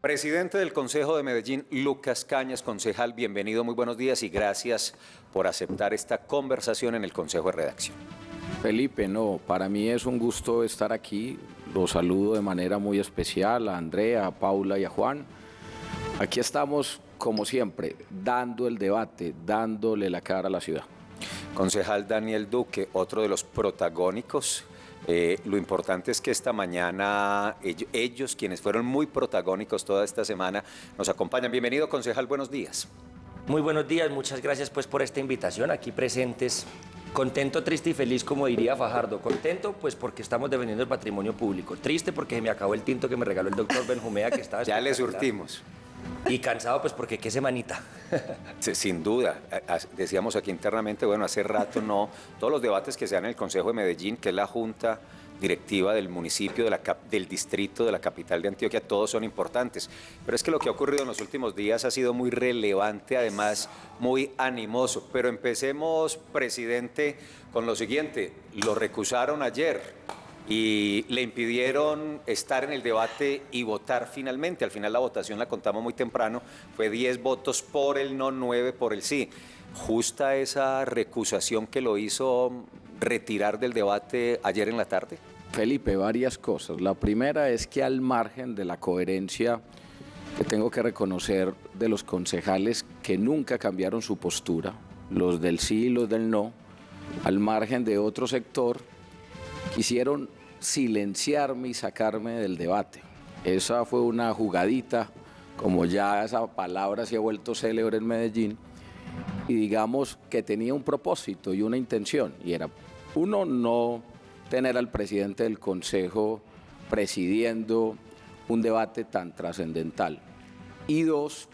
Presidente del Consejo de Medellín, Lucas Cañas. Concejal, bienvenido, muy buenos días y gracias por aceptar esta conversación en el Consejo de Redacción. Felipe, no, para mí es un gusto estar aquí. Los saludo de manera muy especial a Andrea, a Paula y a Juan. Aquí estamos, como siempre, dando el debate, dándole la cara a la ciudad. Concejal Daniel Duque, otro de los protagónicos. Lo importante es que esta mañana ellos, quienes fueron muy protagónicos toda esta semana, nos acompañan. Bienvenido, concejal, buenos días. Muy buenos días, muchas gracias pues por esta invitación, aquí presentes. Contento, triste y feliz, como diría Fajardo. Contento pues porque estamos defendiendo el patrimonio público. Triste porque se me acabó el tinto que me regaló el doctor Benjumea, que estaba Ya le surtimos. Y cansado pues porque qué semanita. Sin duda, decíamos aquí internamente, bueno, hace rato no, todos los debates que se dan en el Consejo de Medellín, que es la junta directiva del municipio, del distrito, de la capital de Antioquia, todos son importantes. Pero es que lo que ha ocurrido en los últimos días ha sido muy relevante, además muy animoso. Pero empecemos, presidente, con lo siguiente. Lo recusaron ayer y le impidieron estar en el debate y votar finalmente. Al final la votación la contamos muy temprano, fue 10 votos por el no, 9 por el sí. ¿Justa esa recusación que lo hizo retirar del debate ayer en la tarde? Felipe, varias cosas. La primera es que al margen de la coherencia que tengo que reconocer de los concejales que nunca cambiaron su postura, los del sí y los del no, al margen de otro sector, quisieron silenciarme y sacarme del debate. Esa fue una jugadita, como ya esa palabra se ha vuelto célebre en Medellín, y digamos que tenía un propósito y una intención, y era, uno, no tener al presidente del Consejo presidiendo un debate tan trascendental, y dos,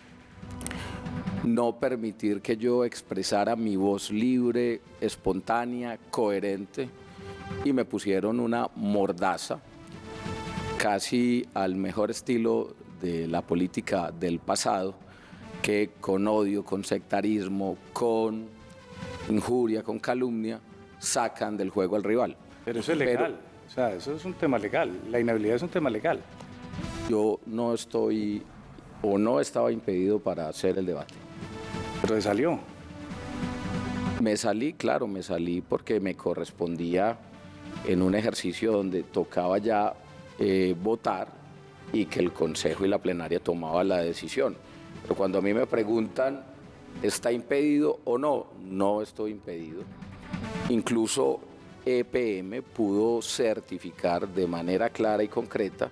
no permitir que yo expresara mi voz libre, espontánea, coherente, y me pusieron una mordaza, casi al mejor estilo de la política del pasado, que con odio, con sectarismo, con injuria, con calumnia, sacan del juego al rival. Pero eso es legal, o sea, eso es un tema legal, la inhabilidad es un tema legal. Yo no estoy, o no estaba impedido para hacer el debate. Pero se salió. Me salí, claro, me salí porque me correspondía en un ejercicio donde tocaba ya votar y que el Consejo y la plenaria tomaba la decisión. Pero cuando a mí me preguntan, ¿está impedido o no? No estoy impedido. Incluso EPM pudo certificar de manera clara y concreta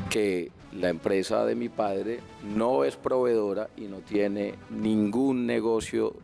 que la empresa de mi padre no es proveedora y no tiene ningún negocio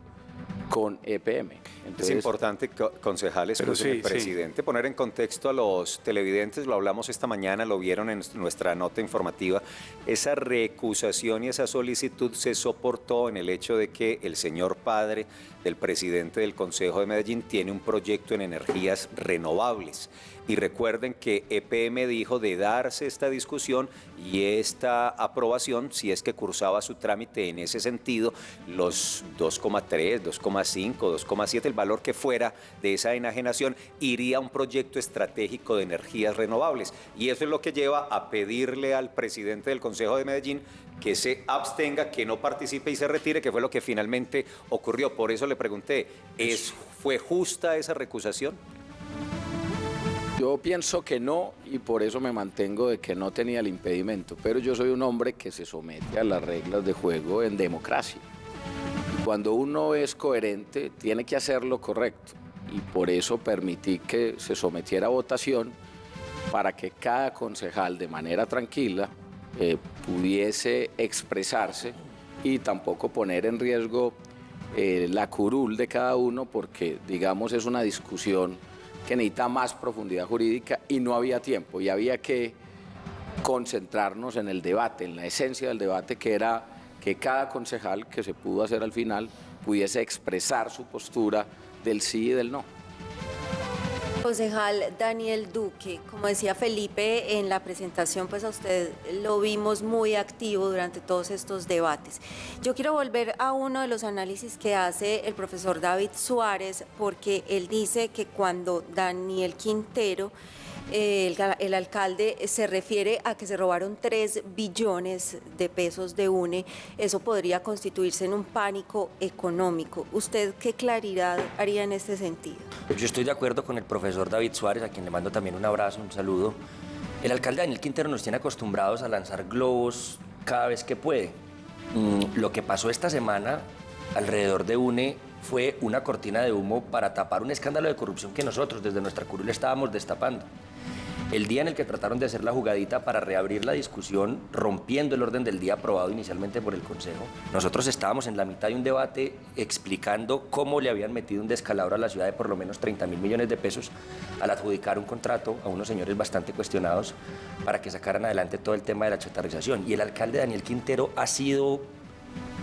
con EPM. Entonces, es importante, concejales, el presidente, poner en contexto a los televidentes, lo hablamos esta mañana, lo vieron en nuestra nota informativa, esa recusación y esa solicitud se soportó en el hecho de que el señor padre del presidente del Consejo de Medellín tiene un proyecto en energías renovables. Y recuerden que EPM dijo de darse esta discusión y esta aprobación, si es que cursaba su trámite en ese sentido, los 2,3, 2,5, 2,7, el valor que fuera de esa enajenación, iría a un proyecto estratégico de energías renovables. Y eso es lo que lleva a pedirle al presidente del Consejo de Medellín que se abstenga, que no participe y se retire, que fue lo que finalmente ocurrió. Por eso le pregunté, ¿fue justa esa recusación? Yo pienso que no, y por eso me mantengo de que no tenía el impedimento, pero yo soy un hombre que se somete a las reglas de juego en democracia. Y cuando uno es coherente, tiene que hacer lo correcto, y por eso permití que se sometiera a votación para que cada concejal de manera tranquila pudiese expresarse y tampoco poner en riesgo la curul de cada uno, porque digamos es una discusión que necesita más profundidad jurídica y no había tiempo y había que concentrarnos en el debate, en la esencia del debate, que era que cada concejal, que se pudo hacer al final, pudiese expresar su postura del sí y del no. Concejal Daniel Duque, como decía Felipe en la presentación, pues a usted lo vimos muy activo durante todos estos debates. Yo quiero volver a uno de los análisis que hace el profesor David Suárez, porque él dice que cuando Daniel Quintero el alcalde se refiere a que se robaron 3 billones de pesos de UNE. Eso podría constituirse en un pánico económico. ¿Usted qué claridad haría en este sentido? Yo estoy de acuerdo con el profesor David Suárez, a quien le mando también un abrazo, un saludo. El alcalde Daniel Quintero nos tiene acostumbrados a lanzar globos cada vez que puede. Lo que pasó esta semana alrededor de UNE fue una cortina de humo para tapar un escándalo de corrupción que nosotros desde nuestra curul estábamos destapando. El día en el que trataron de hacer la jugadita para reabrir la discusión, rompiendo el orden del día aprobado inicialmente por el Consejo, nosotros estábamos en la mitad de un debate explicando cómo le habían metido un descalabro a la ciudad de por lo menos 30.000 millones de pesos al adjudicar un contrato a unos señores bastante cuestionados para que sacaran adelante todo el tema de la chatarrización. Y el alcalde Daniel Quintero ha sido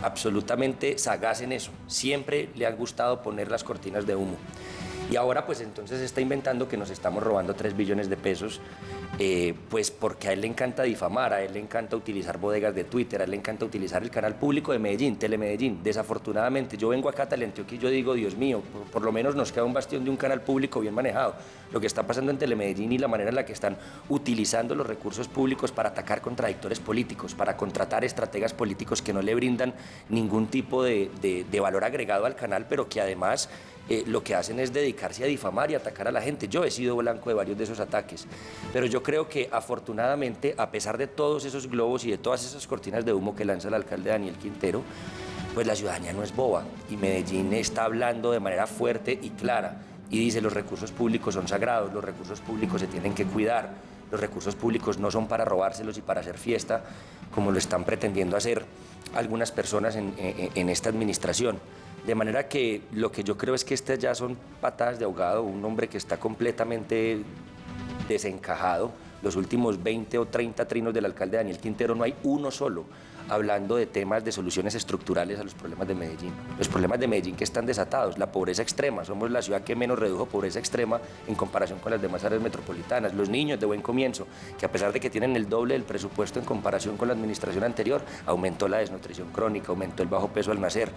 absolutamente sagaz en eso. Siempre le han gustado poner las cortinas de humo. Y ahora pues entonces está inventando que nos estamos robando 3 billones de pesos, pues porque a él le encanta difamar, a él le encanta utilizar bodegas de Twitter, a él le encanta utilizar el canal público de Medellín, Telemedellín. Desafortunadamente, yo vengo acá a Teleantioquia y yo digo, Dios mío, por lo menos nos queda un bastión de un canal público bien manejado. Lo que está pasando en Telemedellín y la manera en la que están utilizando los recursos públicos para atacar contradictores políticos, para contratar estrategas políticos que no le brindan ningún tipo de valor agregado al canal, pero que además lo que hacen es dedicarse a difamar y atacar a la gente. Yo he sido blanco de varios de esos ataques, pero yo creo que afortunadamente, a pesar de todos esos globos y de todas esas cortinas de humo que lanza el alcalde Daniel Quintero, pues la ciudadanía no es boba y Medellín está hablando de manera fuerte y clara y dice: los recursos públicos son sagrados, los recursos públicos se tienen que cuidar, los recursos públicos no son para robárselos y para hacer fiesta como lo están pretendiendo hacer algunas personas en esta administración. De manera que lo que yo creo es que estas ya son patadas de ahogado, un hombre que está completamente desencajado. Los últimos 20 o 30 trinos del alcalde Daniel Quintero no hay uno solo hablando de temas de soluciones estructurales a los problemas de Medellín. Los problemas de Medellín que están desatados, la pobreza extrema, somos la ciudad que menos redujo pobreza extrema en comparación con las demás áreas metropolitanas. Los niños de buen comienzo, que a pesar de que tienen el doble del presupuesto en comparación con la administración anterior, aumentó la desnutrición crónica, aumentó el bajo peso al nacer.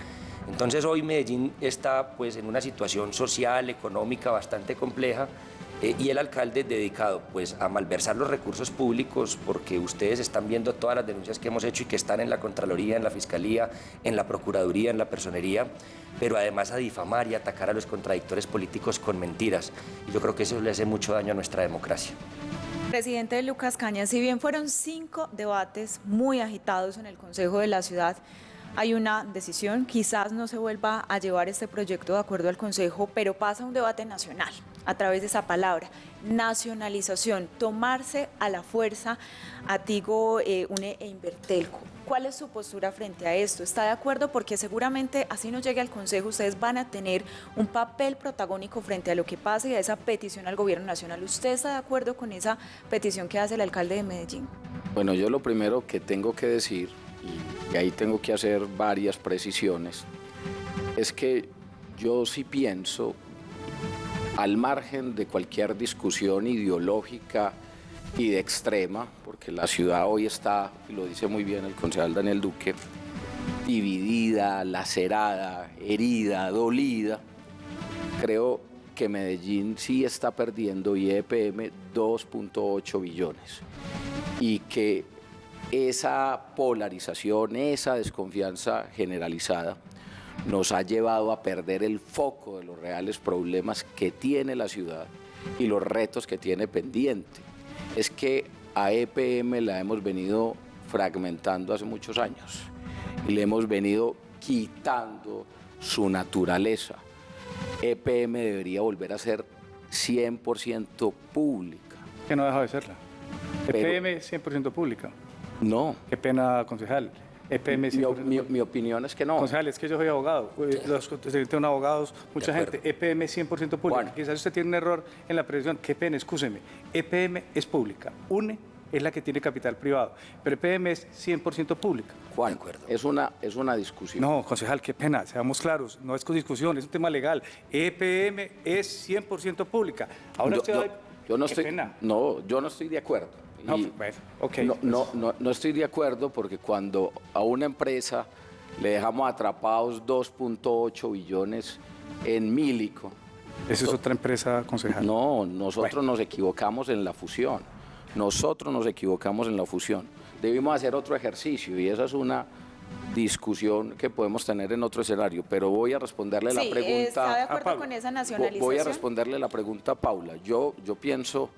Entonces hoy Medellín está pues en una situación social, económica bastante compleja, y el alcalde dedicado pues a malversar los recursos públicos, porque ustedes están viendo todas las denuncias que hemos hecho y que están en la Contraloría, en la Fiscalía, en la Procuraduría, en la Personería, pero además a difamar y atacar a los contradictores políticos con mentiras. Y yo creo que eso le hace mucho daño a nuestra democracia. Presidente Lucas Cañas, si bien fueron 5 debates muy agitados en el Consejo de la Ciudad, hay una decisión, quizás no se vuelva a llevar este proyecto de acuerdo al Consejo, pero pasa un debate nacional a través de esa palabra, nacionalización, tomarse a la fuerza a Tigo, UNE e Invertelco. ¿Cuál es su postura frente a esto? ¿Está de acuerdo? Porque seguramente así no llegue al Consejo, ustedes van a tener un papel protagónico frente a lo que pase y a esa petición al gobierno nacional. ¿Usted está de acuerdo con esa petición que hace el alcalde de Medellín? Bueno, yo lo primero que tengo que decir, y ahí tengo que hacer varias precisiones, es que yo sí pienso, al margen de cualquier discusión ideológica y de extrema, porque la ciudad hoy está, y lo dice muy bien el concejal Daniel Duque, dividida, lacerada, herida, dolida, creo que Medellín sí está perdiendo IEPM 2.8 billones y que esa polarización, esa desconfianza generalizada nos ha llevado a perder el foco de los reales problemas que tiene la ciudad y los retos que tiene pendiente. Es que a EPM la hemos venido fragmentando hace muchos años y le hemos venido quitando su naturaleza. EPM debería volver a ser 100% pública. Que no deja de serla. EPM es 100% pública. No. Qué pena, concejal. EPM mi opinión es que no. Concejal, es que yo soy abogado. Los tengo abogados, mucha gente. EPM es 100% pública. Bueno. Quizás usted tiene un error en la precisión. Qué pena, excúseme. EPM es pública. UNE es la que tiene capital privado. Pero EPM es 100% pública. Juan, es una discusión. No, concejal, qué pena. Seamos claros. No es discusión, es un tema legal. EPM es 100% pública. Ahora yo no estoy de acuerdo. No, bueno, okay. No estoy de acuerdo porque cuando a una empresa le dejamos atrapados 2.8 billones en Mílico ¿Esa es otra empresa, concejal? No, nosotros nos equivocamos en la fusión. Nosotros nos equivocamos en la fusión. Debimos hacer otro ejercicio y esa es una discusión que podemos tener en otro escenario, pero voy a responderle la pregunta. ¿Está de acuerdo con esa nacionalización? Voy a responderle la pregunta a Paula. Yo pienso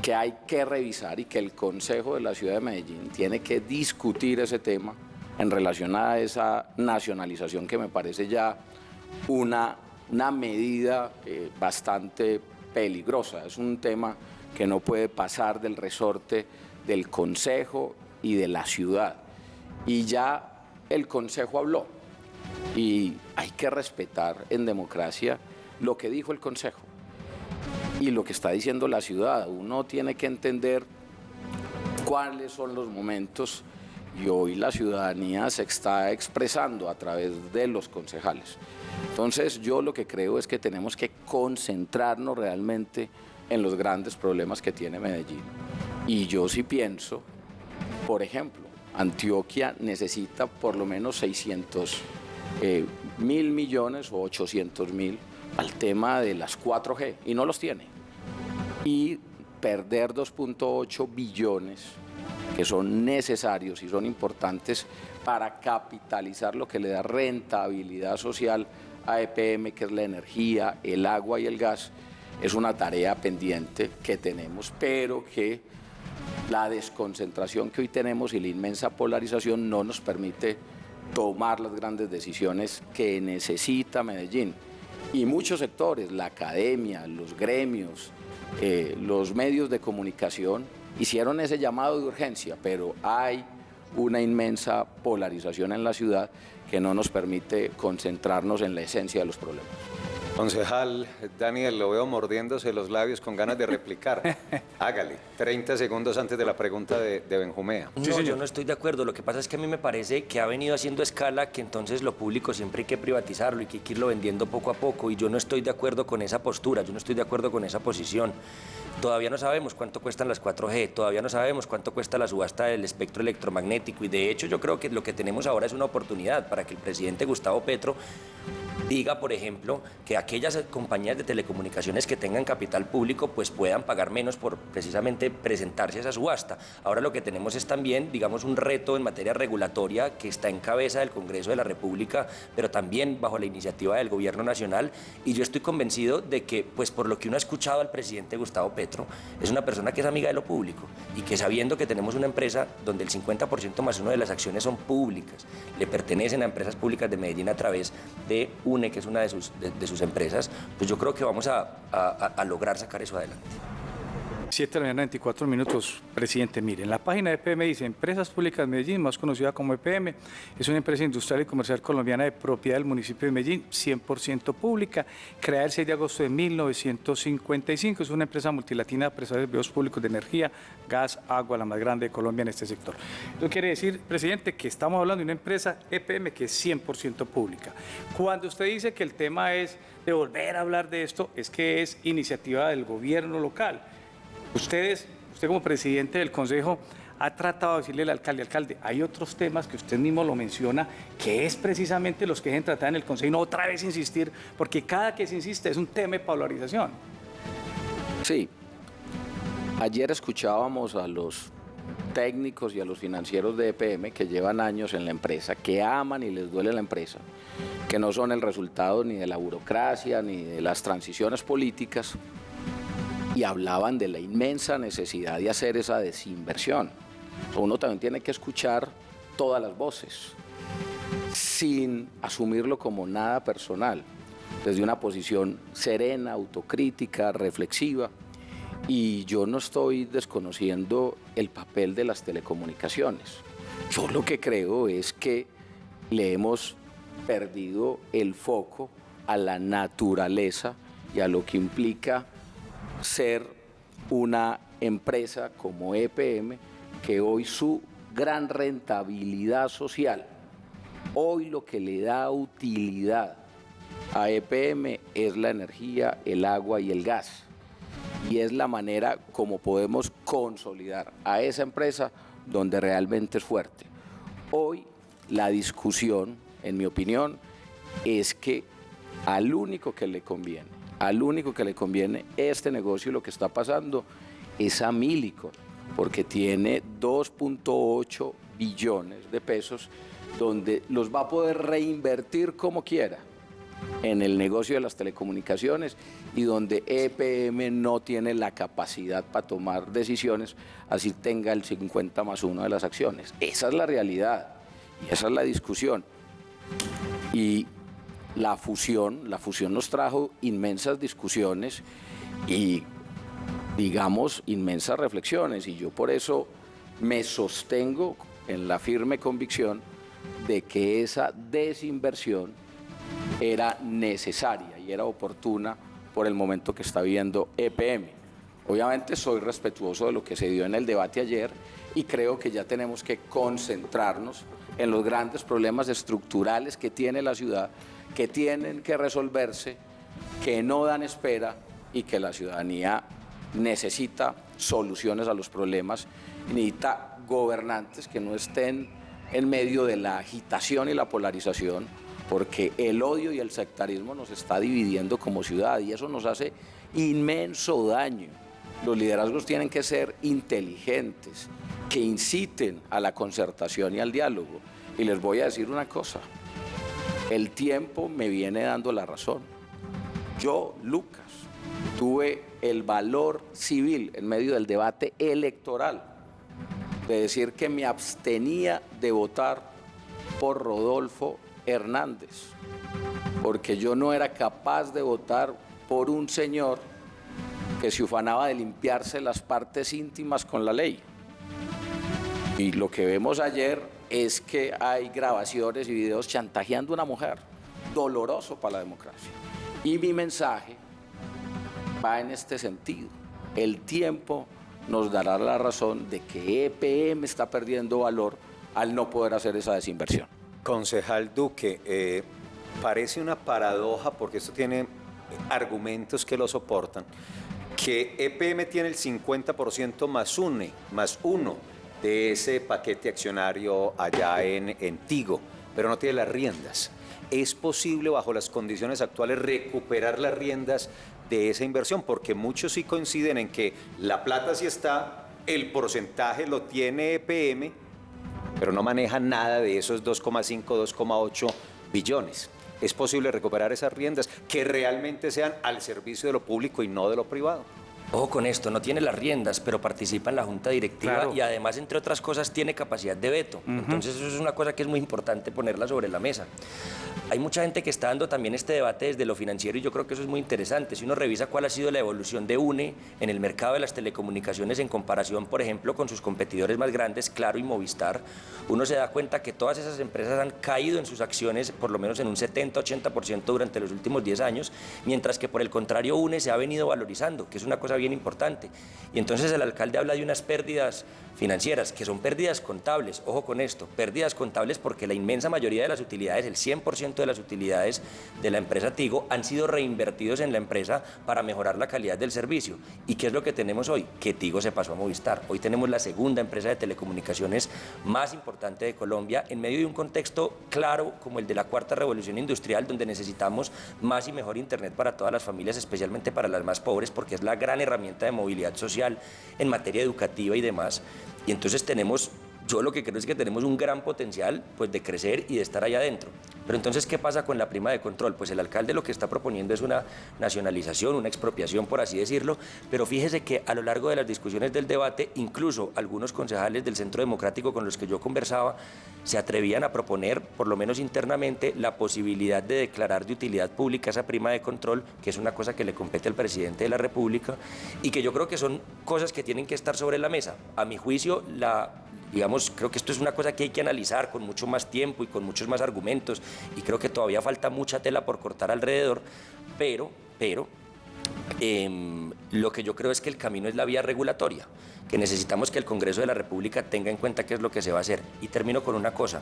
que hay que revisar y que el Consejo de la Ciudad de Medellín tiene que discutir ese tema en relación a esa nacionalización que me parece ya una medida bastante peligrosa. Es un tema que no puede pasar del resorte del Consejo y de la ciudad. Y ya el Consejo habló y hay que respetar en democracia lo que dijo el Consejo y lo que está diciendo la ciudad. Uno tiene que entender cuáles son los momentos y hoy la ciudadanía se está expresando a través de los concejales. Entonces yo lo que creo es que tenemos que concentrarnos realmente en los grandes problemas que tiene Medellín. Y yo sí pienso, por ejemplo, Antioquia necesita por lo menos 600.000 millones o 800.000 al tema de las 4G y no los tiene. Y perder 2.8 billones que son necesarios y son importantes para capitalizar lo que le da rentabilidad social a EPM, que es la energía, el agua y el gas, es una tarea pendiente que tenemos, pero que la desconcentración que hoy tenemos y la inmensa polarización no nos permite tomar las grandes decisiones que necesita Medellín. Y muchos sectores, la academia, los gremios, los medios de comunicación, hicieron ese llamado de urgencia, pero hay una inmensa polarización en la ciudad que no nos permite concentrarnos en la esencia de los problemas. Concejal Daniel, lo veo mordiéndose los labios con ganas de replicar. Hágale, 30 segundos antes de la pregunta de Benjumea. No, yo no estoy de acuerdo. Lo que pasa es que a mí me parece que ha venido haciendo escala, que entonces lo público siempre hay que privatizarlo y que hay que irlo vendiendo poco a poco. Y yo no estoy de acuerdo con esa postura, yo no estoy de acuerdo con esa posición. Todavía no sabemos cuánto cuestan las 4G, todavía no sabemos cuánto cuesta la subasta del espectro electromagnético. Y de hecho yo creo que lo que tenemos ahora es una oportunidad para que el presidente Gustavo Petro diga, por ejemplo, que aquellas compañías de telecomunicaciones que tengan capital público pues puedan pagar menos por precisamente presentarse a esa subasta. Ahora lo que tenemos es también, digamos, un reto en materia regulatoria que está en cabeza del Congreso de la República, pero también bajo la iniciativa del Gobierno Nacional, y yo estoy convencido de que, pues por lo que uno ha escuchado al presidente Gustavo Petro, es una persona que es amiga de lo público y que, sabiendo que tenemos una empresa donde el 50% más uno de las acciones son públicas, le pertenecen a empresas públicas de Medellín a través de UNE, que es una de sus empresas, pues yo creo que vamos a lograr sacar eso adelante. 7:24 presidente. Mire, en la página de EPM dice: Empresas Públicas de Medellín, más conocida como EPM, es una empresa industrial y comercial colombiana de propiedad del municipio de Medellín, 100% pública, creada el 6 de agosto de 1955. Es una empresa multilatina de servicios públicos de energía, gas, agua, la más grande de Colombia en este sector. Eso quiere decir, presidente, que estamos hablando de una empresa EPM que es 100% pública. Cuando usted dice que el tema es de volver a hablar de esto, es que es iniciativa del gobierno local. Usted como presidente del Consejo ha tratado de decirle al alcalde, hay otros temas que usted mismo lo menciona, que es precisamente los que deben tratar en el Consejo y no otra vez insistir, porque cada que se insiste es un tema de polarización. Sí, ayer escuchábamos a los técnicos y a los financieros de EPM que llevan años en la empresa, que aman y les duele la empresa, que no son el resultado ni de la burocracia ni de las transiciones políticas, y hablaban de la inmensa necesidad de hacer esa desinversión. Uno también tiene que escuchar todas las voces, sin asumirlo como nada personal, desde una posición serena, autocrítica, reflexiva. Y yo no estoy desconociendo el papel de las telecomunicaciones. Yo lo que creo es que le hemos perdido el foco a la naturaleza y a lo que implica ser una empresa como EPM, que hoy su gran rentabilidad social, hoy lo que le da utilidad a EPM es la energía, el agua y el gas. Y es la manera como podemos consolidar a esa empresa donde realmente es fuerte. Hoy la discusión, en mi opinión, es que al único que le conviene al único que le conviene este negocio y lo que está pasando es a Millicom, porque tiene 2.8 billones de pesos donde los va a poder reinvertir como quiera en el negocio de las telecomunicaciones y donde EPM no tiene la capacidad para tomar decisiones, así tenga el 50+1 de las acciones. Esa es la realidad y esa es la discusión. Y la fusión nos trajo inmensas discusiones y, digamos, inmensas reflexiones, y yo por eso me sostengo en la firme convicción de que esa desinversión era necesaria y era oportuna por el momento que está viviendo EPM. Obviamente soy respetuoso de lo que se dio en el debate ayer y creo que ya tenemos que concentrarnos en los grandes problemas estructurales que tiene la ciudad, que tienen que resolverse, que no dan espera y que la ciudadanía necesita soluciones a los problemas, necesita gobernantes que no estén en medio de la agitación y la polarización, porque el odio y el sectarismo nos está dividiendo como ciudad y eso nos hace inmenso daño. Los liderazgos tienen que ser inteligentes, que inciten a la concertación y al diálogo. Y les voy a decir una cosa, el tiempo me viene dando la razón. Yo, Lucas, tuve el valor civil en medio del debate electoral de decir que me abstenía de votar por Rodolfo Hernández, porque yo no era capaz de votar por un señor que se ufanaba de limpiarse las partes íntimas con la ley. Y lo que vemos ayer es que hay grabaciones y videos chantajeando a una mujer, doloroso para la democracia. Y mi mensaje va en este sentido. El tiempo nos dará la razón de que EPM está perdiendo valor al no poder hacer esa desinversión. Concejal Duque, parece una paradoja, porque esto tiene argumentos que lo soportan, que EPM tiene el 50% más uno de ese paquete accionario allá en Tigo, pero no tiene las riendas. ¿Es posible, bajo las condiciones actuales, recuperar las riendas de esa inversión? Porque muchos sí coinciden en que la plata sí está, el porcentaje lo tiene EPM, pero no maneja nada de esos 2,5, 2,8 billones. ¿Es posible recuperar esas riendas que realmente sean al servicio de lo público y no de lo privado? Ojo con esto, no tiene las riendas, pero participa en la junta directiva, claro, y además, entre otras cosas, tiene capacidad de veto. Entonces eso es una cosa que es muy importante ponerla sobre la mesa. Hay mucha gente que está dando también este debate desde lo financiero y yo creo que eso es muy interesante. Si uno revisa cuál ha sido la evolución de UNE en el mercado de las telecomunicaciones en comparación, por ejemplo, con sus competidores más grandes, Claro y Movistar, uno se da cuenta que todas esas empresas han caído en sus acciones por lo menos en un 70-80% durante los últimos 10 años, mientras que por el contrario UNE se ha venido valorizando, que es una cosa bien importante. Y entonces el alcalde habla de unas pérdidas financieras, que son pérdidas contables. Ojo con esto, pérdidas contables, porque la inmensa mayoría de las utilidades, el 100% de las utilidades de la empresa Tigo han sido reinvertidos en la empresa para mejorar la calidad del servicio. ¿Y qué es lo que tenemos hoy? Que Tigo se pasó a Movistar. Hoy tenemos la segunda empresa de telecomunicaciones más importante de Colombia, en medio de un contexto claro como el de la cuarta revolución industrial, donde necesitamos más y mejor internet para todas las familias, especialmente para las más pobres, porque es la gran herramienta de movilidad social en materia educativa y demás. Y entonces yo lo que creo es que tenemos un gran potencial, pues, de crecer y de estar allá adentro. Pero entonces, ¿qué pasa con la prima de control? Pues el alcalde lo que está proponiendo es una nacionalización, una expropiación, por así decirlo, pero fíjese que a lo largo de las discusiones del debate, incluso algunos concejales del Centro Democrático con los que yo conversaba, se atrevían a proponer, por lo menos internamente, la posibilidad de declarar de utilidad pública esa prima de control, que es una cosa que le compete al presidente de la República, y que yo creo que son cosas que tienen que estar sobre la mesa. A mi juicio, digamos, creo que esto es una cosa que hay que analizar con mucho más tiempo y con muchos más argumentos, y creo que todavía falta mucha tela por cortar alrededor, pero lo que yo creo es que el camino es la vía regulatoria, que necesitamos que el Congreso de la República tenga en cuenta qué es lo que se va a hacer. Y termino con una cosa.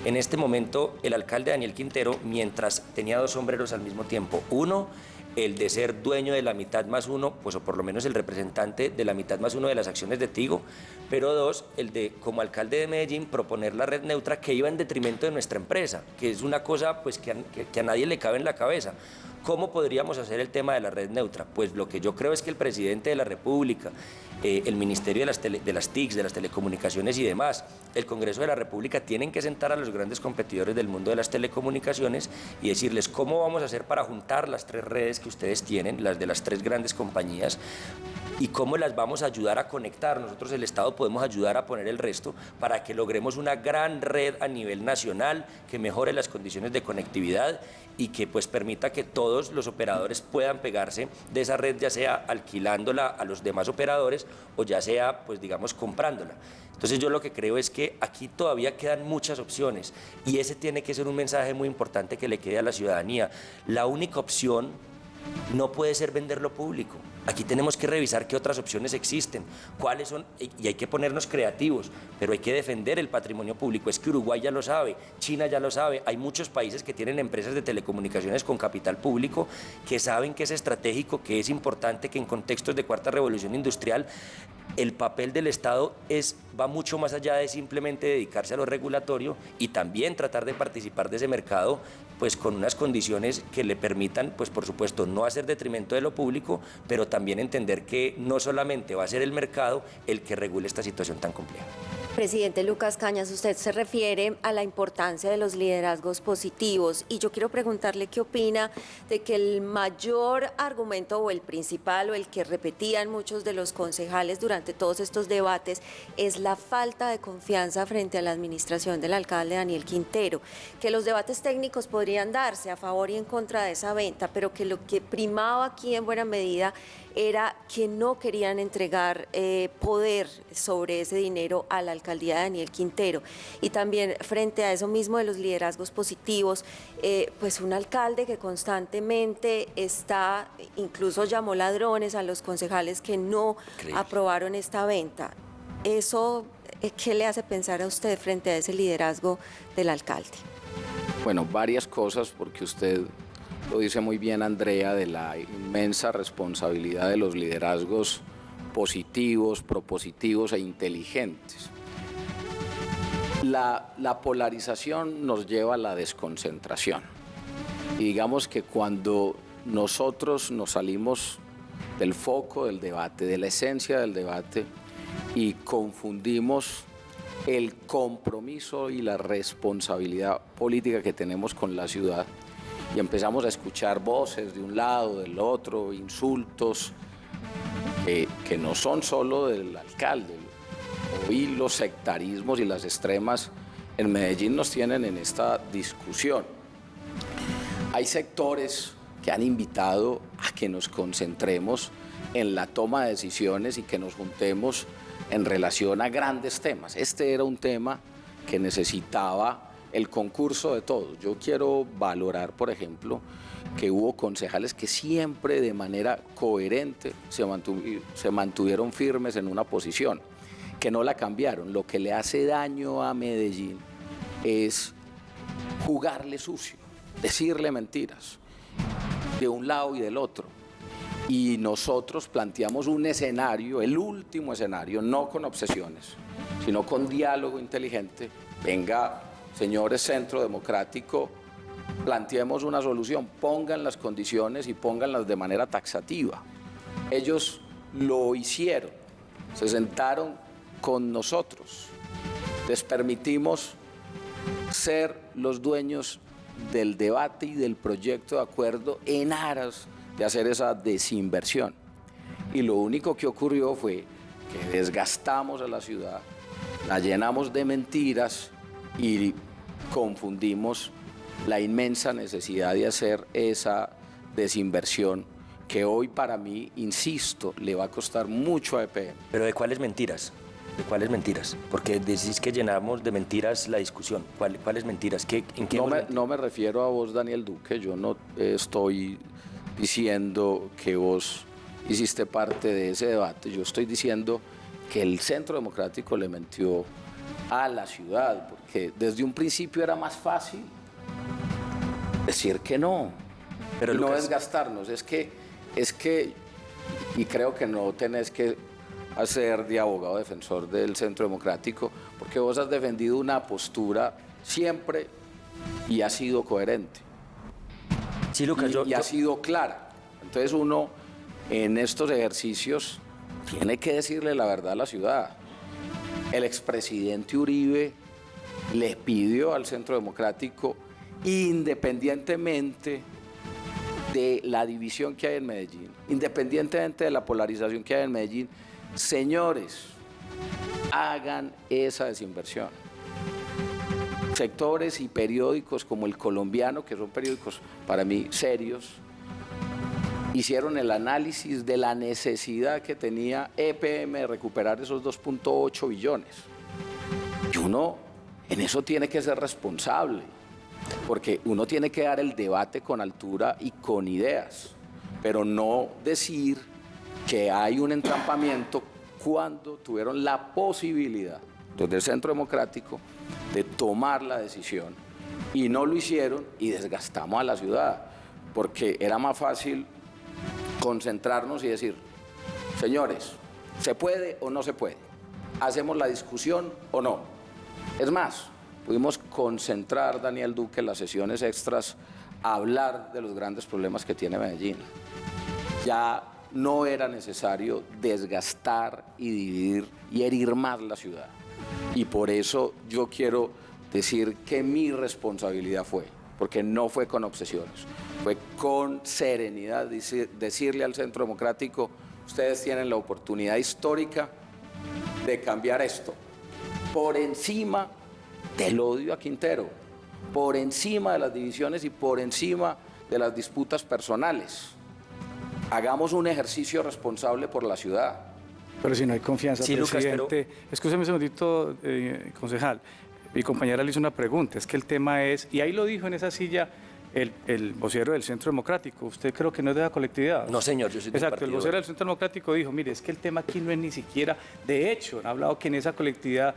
En este momento, el alcalde Daniel Quintero, mientras tenía dos sombreros al mismo tiempo, uno, el de ser dueño de la mitad más uno, pues, o por lo menos el representante de la mitad más uno de las acciones de Tigo, pero dos, el de, como alcalde de Medellín, proponer la red neutra que iba en detrimento de nuestra empresa, que es una cosa, pues, que a nadie le cabe en la cabeza. ¿Cómo podríamos hacer el tema de la red neutra? Pues lo que yo creo es que el presidente de la República, el Ministerio de las TICs, de las telecomunicaciones y demás, el Congreso de la República tienen que sentar a los grandes competidores del mundo de las telecomunicaciones y decirles cómo vamos a hacer para juntar las 3 redes que ustedes tienen, las de las 3 grandes compañías, y cómo las vamos a ayudar a conectar. Nosotros, el Estado, podemos ayudar a poner el resto para que logremos una gran red a nivel nacional que mejore las condiciones de conectividad y que pues permita que todos los operadores puedan pegarse de esa red, ya sea alquilándola a los demás operadores o ya sea, pues digamos, comprándola. Entonces yo lo que creo es que aquí todavía quedan muchas opciones y ese tiene que ser un mensaje muy importante que le quede a la ciudadanía. La única opción no puede ser vender lo público. Aquí tenemos que revisar qué otras opciones existen, cuáles son, y hay que ponernos creativos, pero hay que defender el patrimonio público. Es que Uruguay ya lo sabe, China ya lo sabe, hay muchos países que tienen empresas de telecomunicaciones con capital público que saben que es estratégico, que es importante, que en contextos de cuarta revolución industrial el papel del Estado va mucho más allá de simplemente dedicarse a lo regulatorio y también tratar de participar de ese mercado pues con unas condiciones que le permitan, pues por supuesto, no hacer detrimento de lo público, pero también entender que no solamente va a ser el mercado el que regule esta situación tan compleja. Presidente Lucas Cañas, usted se refiere a la importancia de los liderazgos positivos y yo quiero preguntarle qué opina de que el mayor argumento o el principal o el que repetían muchos de los concejales durante todos estos debates es la falta de confianza frente a la administración del alcalde Daniel Quintero, que los debates técnicos podrían darse a favor y en contra de esa venta, pero que lo que primaba aquí en buena medida era que no querían entregar poder sobre ese dinero a la alcaldía de Daniel Quintero. Y también frente a eso mismo de los liderazgos positivos, pues un alcalde que constantemente incluso llamó ladrones a los concejales que no aprobaron esta venta. ¿Eso qué le hace pensar a usted frente a ese liderazgo del alcalde? Bueno, varias cosas, porque usted lo dice muy bien, Andrea, de la inmensa responsabilidad de los liderazgos positivos, propositivos e inteligentes. La polarización nos lleva a la desconcentración. Y digamos que cuando nosotros nos salimos del foco del debate, de la esencia del debate, y confundimos el compromiso y la responsabilidad política que tenemos con la ciudad, y empezamos a escuchar voces de un lado, del otro, insultos que no son solo del alcalde. Hoy los sectarismos y las extremas en Medellín nos tienen en esta discusión. Hay sectores que han invitado a que nos concentremos en la toma de decisiones y que nos juntemos en relación a grandes temas. Este era un tema que necesitaba el concurso de todos. Yo quiero valorar, por ejemplo, que hubo concejales que siempre de manera coherente se mantuvieron firmes en una posición, que no la cambiaron. Lo que le hace daño a Medellín es jugarle sucio, decirle mentiras de un lado y del otro. Y nosotros planteamos un escenario, el último escenario, no con obsesiones, sino con diálogo inteligente. Venga, señores Centro Democrático, planteemos una solución, pongan las condiciones y pónganlas de manera taxativa. Ellos lo hicieron, se sentaron con nosotros, les permitimos ser los dueños del debate y del proyecto de acuerdo en aras de hacer esa desinversión. Y lo único que ocurrió fue que desgastamos a la ciudad, la llenamos de mentiras y confundimos la inmensa necesidad de hacer esa desinversión que hoy para mí, insisto, le va a costar mucho a EPM. ¿Pero de cuáles mentiras? ¿De cuáles mentiras? Porque decís que llenamos de mentiras la discusión. ¿Cuáles mentiras? ¿En qué no me refiero a vos, Daniel Duque. Yo no estoy diciendo que vos hiciste parte de ese debate. Yo estoy diciendo que el Centro Democrático le mintió a la ciudad, porque desde un principio era más fácil decir que no, pero no desgastarnos. Es que, y creo que no tenés que hacer de abogado defensor del Centro Democrático, porque vos has defendido una postura siempre y has sido coherente. Sí, Lucas, y ha sido clara. Entonces uno en estos ejercicios tiene que decirle la verdad a la ciudad. El expresidente Uribe le pidió al Centro Democrático, independientemente de la división que hay en Medellín, independientemente de la polarización que hay en Medellín, señores, hagan esa desinversión. Sectores y periódicos como El Colombiano, que son periódicos para mí serios, hicieron el análisis de la necesidad que tenía EPM de recuperar esos 2.8 billones. Y uno en eso tiene que ser responsable, porque uno tiene que dar el debate con altura y con ideas, pero no decir que hay un entrampamiento cuando tuvieron la posibilidad desde el Centro Democrático de tomar la decisión y no lo hicieron y desgastamos a la ciudad, porque era más fácil concentrarnos y decir, señores, ¿se puede o no se puede? ¿Hacemos la discusión o no? Es más, pudimos concentrar, Daniel Duque, en las sesiones extras a hablar de los grandes problemas que tiene Medellín. Ya no era necesario desgastar y dividir y herir más la ciudad. Y por eso yo quiero decir que mi responsabilidad fue, porque no fue con obsesiones, fue con serenidad decirle al Centro Democrático, ustedes tienen la oportunidad histórica de cambiar esto, por encima del odio a Quintero, por encima de las divisiones y por encima de las disputas personales. Hagamos un ejercicio responsable por la ciudad. Pero si no hay confianza, sí, presidente. Lucas, pero... Escúcheme un segundito, concejal. Mi compañera le hizo una pregunta. Es que el tema es, y ahí lo dijo en esa silla el vocero del Centro Democrático. ¿Usted creo que no es de la colectividad? No, señor, yo soy del Exacto, partido. el vocero del Centro Democrático dijo, mire, es que el tema aquí no es ni siquiera, de hecho, han hablado que en esa colectividad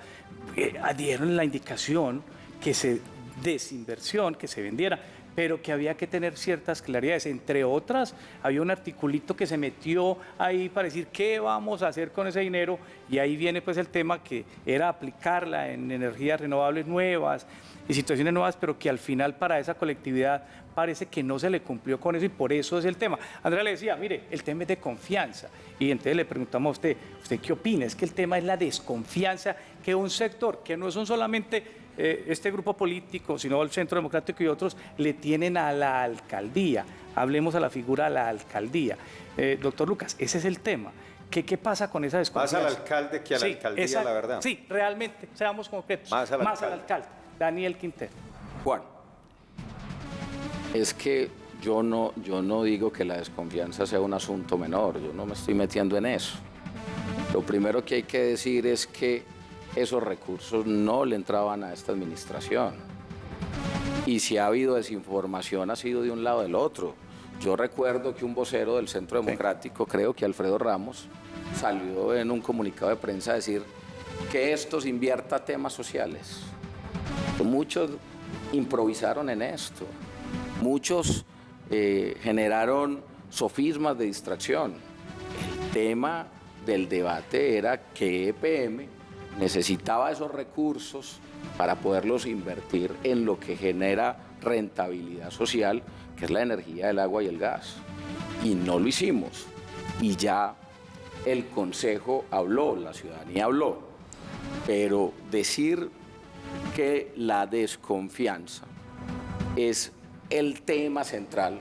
dieron la indicación que se desinversión, que se vendiera, pero que había que tener ciertas claridades. Entre otras, había un articulito que se metió ahí para decir qué vamos a hacer con ese dinero, y ahí viene pues el tema que era aplicarla en energías renovables nuevas y situaciones nuevas, pero que al final para esa colectividad parece que no se le cumplió con eso, y por eso es el tema. Andrea le decía, mire, el tema es de confianza, y entonces le preguntamos a ¿usted qué opina? Es que el tema es la desconfianza que un sector, que no son solamente este grupo político, sino el Centro Democrático y otros, le tienen a la alcaldía. Hablemos a la figura de la alcaldía. Doctor Lucas, ese es el tema. ¿Qué pasa con esa desconfianza? Más al alcalde que a la alcaldía, la verdad. Sí, realmente, seamos concretos. Más al alcalde. Daniel Quintero. Juan, es que yo no digo que la desconfianza sea un asunto menor, yo no me estoy metiendo en eso. Lo primero que hay que decir es que esos recursos no le entraban a esta administración. Y si ha habido desinformación, ha sido de un lado o del otro. Yo recuerdo que un vocero del Centro Democrático, creo que Alfredo Ramos, salió en un comunicado de prensa a decir que estos invierta temas sociales. Muchos improvisaron en esto. Muchos generaron sofismas de distracción. El tema del debate era que EPM necesitaba esos recursos para poderlos invertir en lo que genera rentabilidad social, que es la energía, el agua y el gas. Y no lo hicimos. Y ya el Consejo habló, la ciudadanía habló. Pero decir que la desconfianza es el tema central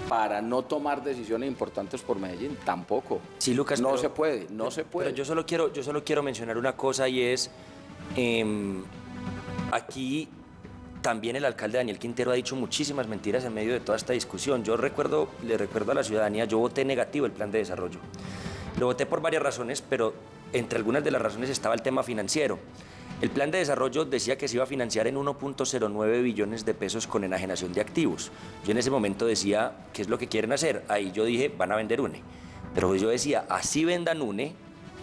para no tomar decisiones importantes por Medellín, tampoco. Sí, Lucas, no pero, se puede, no se puede. Pero yo solo quiero mencionar una cosa, y es, aquí también el alcalde Daniel Quintero ha dicho muchísimas mentiras en medio de toda esta discusión. Le recuerdo a la ciudadanía, yo voté negativo el plan de desarrollo. Lo voté por varias razones, pero entre algunas de las razones estaba el tema financiero. El plan de desarrollo decía que se iba a financiar en 1.09 billones de pesos con enajenación de activos. Yo en ese momento decía, ¿qué es lo que quieren hacer? Ahí yo dije, van a vender UNE. Pero yo decía, así vendan UNE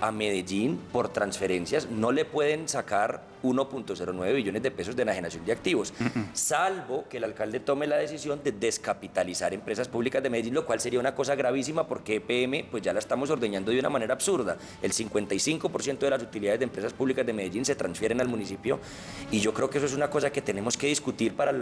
a Medellín por transferencias, no le pueden sacar 1.09 billones de pesos de enajenación de activos, salvo que el alcalde tome la decisión de descapitalizar empresas públicas de Medellín, lo cual sería una cosa gravísima porque EPM pues ya la estamos ordeñando de una manera absurda. El 55% de las utilidades de empresas públicas de Medellín se transfieren al municipio y yo creo que eso es una cosa que tenemos que discutir para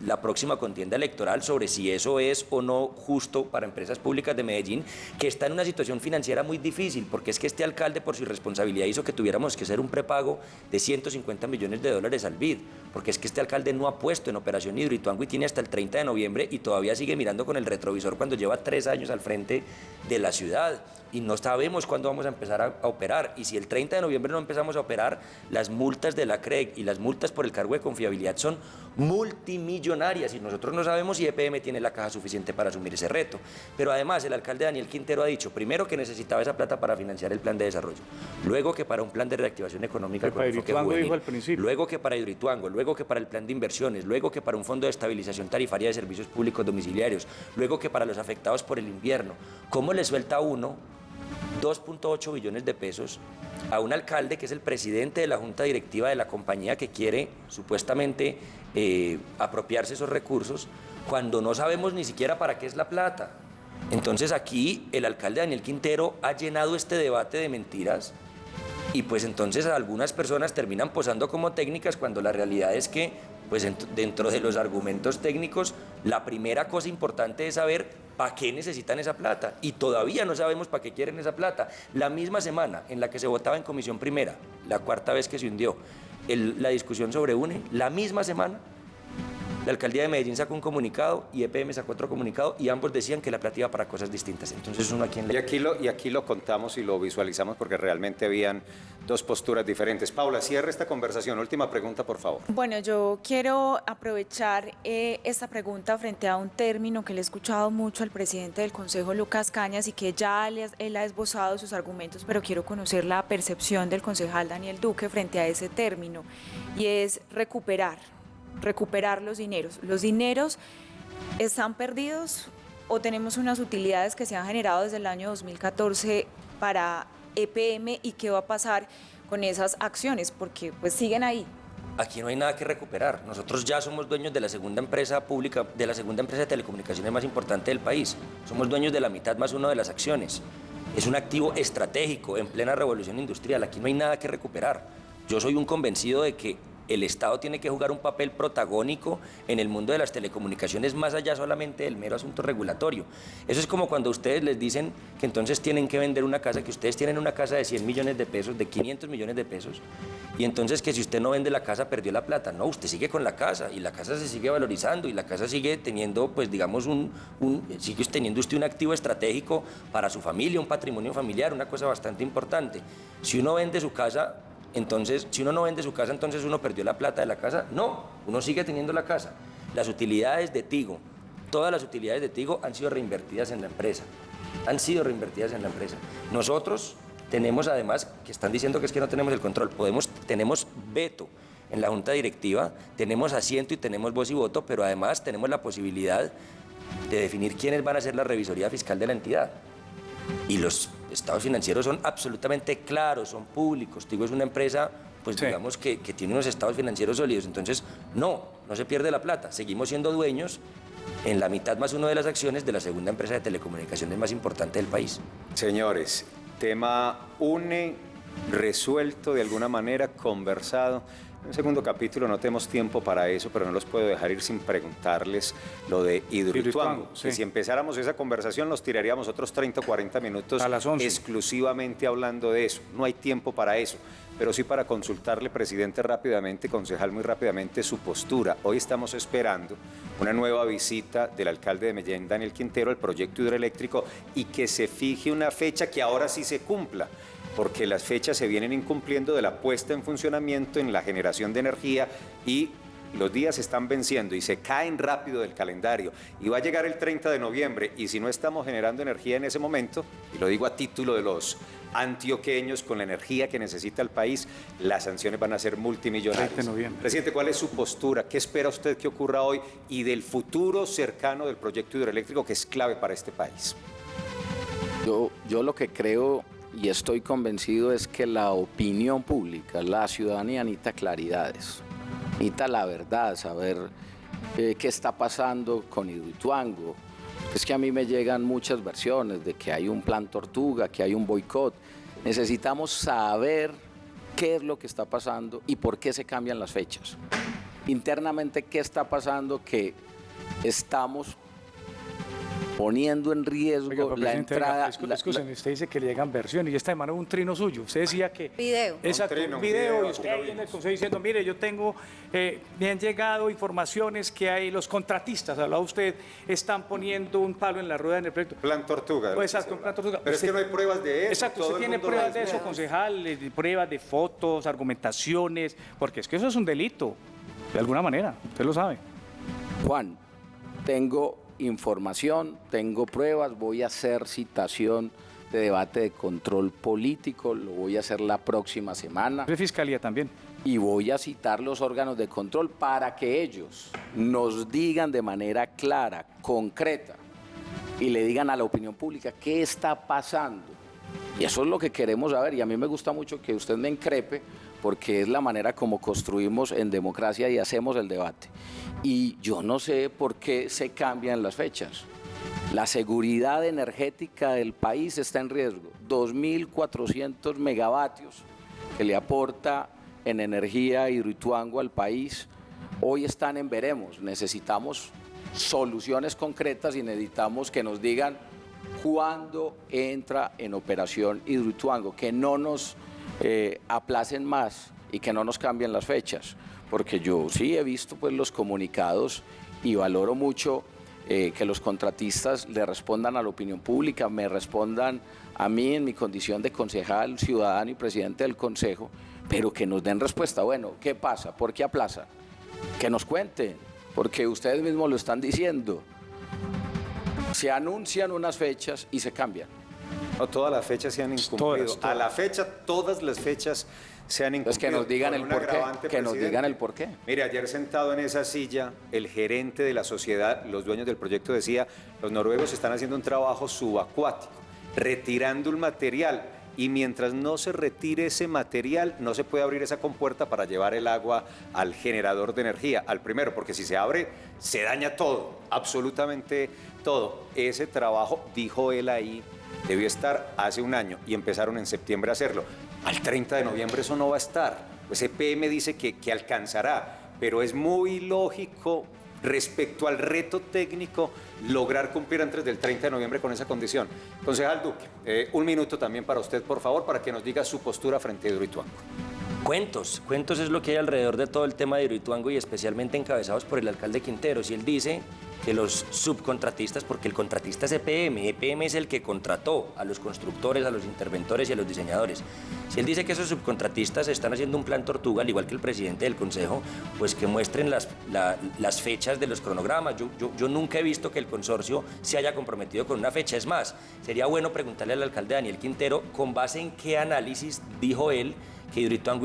la próxima contienda electoral sobre si eso es o no justo para empresas públicas de Medellín, que está en una situación financiera muy difícil, porque es que este alcalde por su irresponsabilidad hizo que tuviéramos que hacer un prepago de 150 millones de dólares al BID, porque es que este alcalde no ha puesto en operación Hidroituango y tiene hasta el 30 de noviembre y todavía sigue mirando con el retrovisor cuando lleva 3 años al frente de la ciudad y no sabemos cuándo vamos a empezar a operar. Y si el 30 de noviembre no empezamos a operar, las multas de la CREG y las multas por el cargo de confiabilidad son multimillonarias y nosotros no sabemos si EPM tiene la caja suficiente para asumir ese reto. Pero además el alcalde Daniel Quintero ha dicho, primero, que necesitaba esa plata para financiar el plan de desarrollo, luego que para un plan de reactivación económica con enfoque juvenil, luego que para Hidroituango, luego que para el plan de inversiones, luego que para un fondo de estabilización tarifaria de servicios públicos domiciliarios, luego que para los afectados por el invierno. ¿Cómo le suelta uno 2.8 billones de pesos a un alcalde que es el presidente de la junta directiva de la compañía que quiere supuestamente apropiarse esos recursos cuando no sabemos ni siquiera para qué es la plata? Entonces aquí el alcalde Daniel Quintero ha llenado este debate de mentiras y pues entonces algunas personas terminan posando como técnicas cuando la realidad es que pues dentro de los argumentos técnicos la primera cosa importante es saber ¿para qué necesitan esa plata? Y todavía no sabemos para qué quieren esa plata. La misma semana en la que se votaba en comisión primera, la 4ª vez que se hundió, la discusión sobre UNE, la misma semana, la alcaldía de Medellín sacó un comunicado y EPM sacó otro comunicado y ambos decían que la plata iba para cosas distintas. Entonces uno aquí en la... Y aquí lo contamos y lo visualizamos porque realmente habían dos posturas diferentes. Paula, cierra esta conversación. Última pregunta, por favor. Bueno, yo quiero aprovechar esta pregunta frente a un término que le he escuchado mucho al presidente del Consejo, Lucas Cañas, y que ya él ha esbozado sus argumentos, pero quiero conocer la percepción del concejal Daniel Duque frente a ese término, y es recuperar los dineros. ¿Los dineros están perdidos o tenemos unas utilidades que se han generado desde el año 2014 para EPM y qué va a pasar con esas acciones? Porque pues siguen ahí. Aquí no hay nada que recuperar. Nosotros ya somos dueños de la segunda empresa pública, de la segunda empresa de telecomunicaciones más importante del país. Somos dueños de la mitad más uno de las acciones. Es un activo estratégico en plena revolución industrial. Aquí no hay nada que recuperar. Yo soy un convencido de que el Estado tiene que jugar un papel protagónico en el mundo de las telecomunicaciones más allá solamente del mero asunto regulatorio. Eso es como cuando ustedes les dicen que entonces tienen que vender una casa, que ustedes tienen una casa de 100 millones de pesos, de 500 millones de pesos, y entonces que si usted no vende la casa perdió la plata. No, usted sigue con la casa y la casa se sigue valorizando y la casa sigue teniendo, pues digamos, sigue teniendo usted un activo estratégico para su familia, un patrimonio familiar, una cosa bastante importante. Si uno vende su casa, entonces, si uno no vende su casa, entonces uno perdió la plata de la casa. No, uno sigue teniendo la casa. Las utilidades de Tigo, todas las utilidades de Tigo han sido reinvertidas en la empresa. Nosotros tenemos además, que están diciendo que es que no tenemos el control, tenemos veto en la junta directiva, tenemos asiento y tenemos voz y voto, pero además tenemos la posibilidad de definir quiénes van a ser la revisoría fiscal de la entidad. Y los estados financieros son absolutamente claros, son públicos. Tigo es una empresa, pues digamos que tiene unos estados financieros sólidos. Entonces, no se pierde la plata. Seguimos siendo dueños en la mitad más uno de las acciones de la segunda empresa de telecomunicaciones más importante del país. Señores, tema UNE resuelto de alguna manera, conversado. En el segundo capítulo no tenemos tiempo para eso, pero no los puedo dejar ir sin preguntarles lo de Hidroituango. Sí. Que si empezáramos esa conversación nos tiraríamos otros 30 o 40 minutos a las 11. Exclusivamente hablando de eso. No hay tiempo para eso, pero sí para consultarle, presidente, rápidamente, concejal, muy rápidamente, su postura. Hoy estamos esperando una nueva visita del alcalde de Medellín, Daniel Quintero, al proyecto hidroeléctrico y que se fije una fecha que ahora sí se cumpla, porque las fechas se vienen incumpliendo de la puesta en funcionamiento en la generación de energía y los días se están venciendo y se caen rápido del calendario y va a llegar el 30 de noviembre y si no estamos generando energía en ese momento, y lo digo a título de los antioqueños con la energía que necesita el país, las sanciones van a ser multimillonarias. 30 de noviembre. Presidente, ¿cuál es su postura? ¿Qué espera usted que ocurra hoy y del futuro cercano del proyecto hidroeléctrico que es clave para este país? Yo lo que creo y estoy convencido es que la opinión pública, la ciudadanía necesita claridades, necesita la verdad, saber qué está pasando con Hidroituango. Es que a mí me llegan muchas versiones de que hay un plan Tortuga, que hay un boicot. Necesitamos saber qué es lo que está pasando y por qué se cambian las fechas. Internamente, ¿qué está pasando que estamos poniendo en riesgo la entrada? Escúcheme, usted dice que le llegan versiones y esta semana hubo un trino suyo. Usted decía que... Video. Exacto, un video y usted ahí en el consejo diciendo, mire, yo tengo, me han llegado informaciones que hay, los contratistas, hablaba usted, están poniendo un palo en la rueda en el proyecto. Plan Tortuga. Pues, exacto, un plan Tortuga. Pero es que no hay pruebas de eso. Exacto, usted tiene pruebas de eso, concejal, pruebas de fotos, argumentaciones, porque es que eso es un delito, de alguna manera, usted lo sabe. Juan, tengo información, tengo pruebas, voy a hacer citación de debate de control político, lo voy a hacer la próxima semana. De fiscalía también. Y voy a citar los órganos de control para que ellos nos digan de manera clara, concreta, y le digan a la opinión pública qué está pasando. Y eso es lo que queremos saber, y a mí me gusta mucho que usted me increpe, porque es la manera como construimos en democracia y hacemos el debate. Y yo no sé por qué se cambian las fechas. La seguridad energética del país está en riesgo. 2.400 megavatios que le aporta en energía Hidroituango al país, hoy están en veremos. Necesitamos soluciones concretas y necesitamos que nos digan cuándo entra en operación Hidroituango, que no nos aplacen más y que no nos cambien las fechas, porque yo sí he visto pues los comunicados y valoro mucho que los contratistas le respondan a la opinión pública, me respondan a mí en mi condición de concejal, ciudadano y presidente del consejo, pero que nos den respuesta. Bueno, ¿qué pasa? ¿Por qué aplazan? Que nos cuenten, porque ustedes mismos lo están diciendo. Se anuncian unas fechas y se cambian. No, todas las fechas se han incumplido. Todas. A la fecha, todas las fechas se han incumplido. Entonces que nos digan el porqué. Que nos digan el porqué. Mire, ayer sentado en esa silla, el gerente de la sociedad, los dueños del proyecto decía, los noruegos están haciendo un trabajo subacuático, retirando el material, y mientras no se retire ese material, no se puede abrir esa compuerta para llevar el agua al generador de energía, al primero, porque si se abre, se daña todo, absolutamente todo. Ese trabajo, dijo él ahí, debió estar hace un año y empezaron en septiembre a hacerlo. Al 30 de noviembre eso no va a estar. Pues EPM dice que alcanzará, pero es muy lógico respecto al reto técnico lograr cumplir antes del 30 de noviembre con esa condición. Concejal Duque, un minuto también para usted, por favor, para que nos diga su postura frente a Hidroituango. Cuentos es lo que hay alrededor de todo el tema de Hidroituango y especialmente encabezados por el alcalde Quinteros. Y él dice que los subcontratistas, porque el contratista es EPM es el que contrató a los constructores, a los interventores y a los diseñadores. Si él dice que esos subcontratistas están haciendo un plan Tortuga, al igual que el presidente del consejo, pues que muestren las fechas de los cronogramas. Yo nunca he visto que el consorcio se haya comprometido con una fecha. Es más, sería bueno preguntarle al alcalde Daniel Quintero con base en qué análisis dijo él que Hidroituango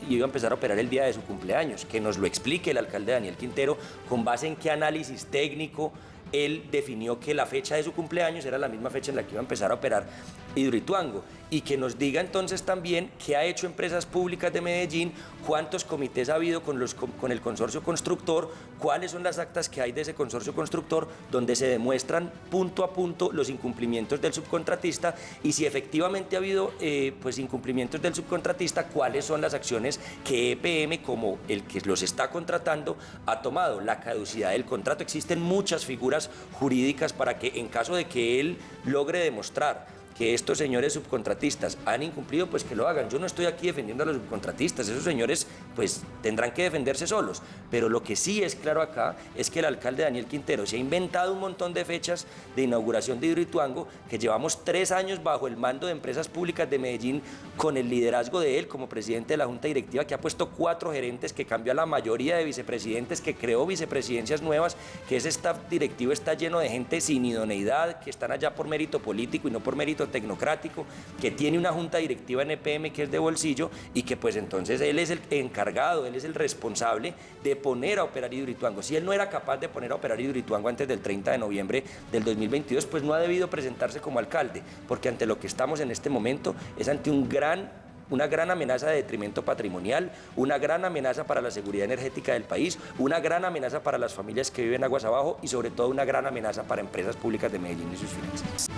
iba a empezar a operar el día de su cumpleaños, que nos lo explique el alcalde Daniel Quintero, con base en qué análisis técnico él definió que la fecha de su cumpleaños era la misma fecha en la que iba a empezar a operar Hidroituango, y que nos diga entonces también qué ha hecho Empresas Públicas de Medellín, cuántos comités ha habido con el consorcio constructor, cuáles son las actas que hay de ese consorcio constructor donde se demuestran punto a punto los incumplimientos del subcontratista, y si efectivamente ha habido pues incumplimientos del subcontratista, cuáles son las acciones que EPM, como el que los está contratando, ha tomado. La caducidad del contrato, existen muchas figuras jurídicas para que en caso de que él logre demostrar que estos señores subcontratistas han incumplido, pues que lo hagan. Yo no estoy aquí defendiendo a los subcontratistas, esos señores pues tendrán que defenderse solos, pero lo que sí es claro acá es que el alcalde Daniel Quintero se ha inventado un montón de fechas de inauguración de Hidroituango, que llevamos 3 años bajo el mando de Empresas Públicas de Medellín, con el liderazgo de él como presidente de la Junta Directiva, que ha puesto 4 gerentes, que cambió a la mayoría de vicepresidentes, que creó vicepresidencias nuevas, que ese staff directivo está lleno de gente sin idoneidad, que están allá por mérito político y no por mérito gobierno tecnocrático, que tiene una junta directiva en EPM que es de bolsillo y que pues entonces él es el encargado, él es el responsable de poner a operar Hidroituango. Si él no era capaz de poner a operar Hidroituango antes del 30 de noviembre del 2022, pues no ha debido presentarse como alcalde, porque ante lo que estamos en este momento es ante una gran amenaza de detrimento patrimonial, una gran amenaza para la seguridad energética del país, una gran amenaza para las familias que viven aguas abajo y sobre todo una gran amenaza para empresas públicas de Medellín y sus finanzas.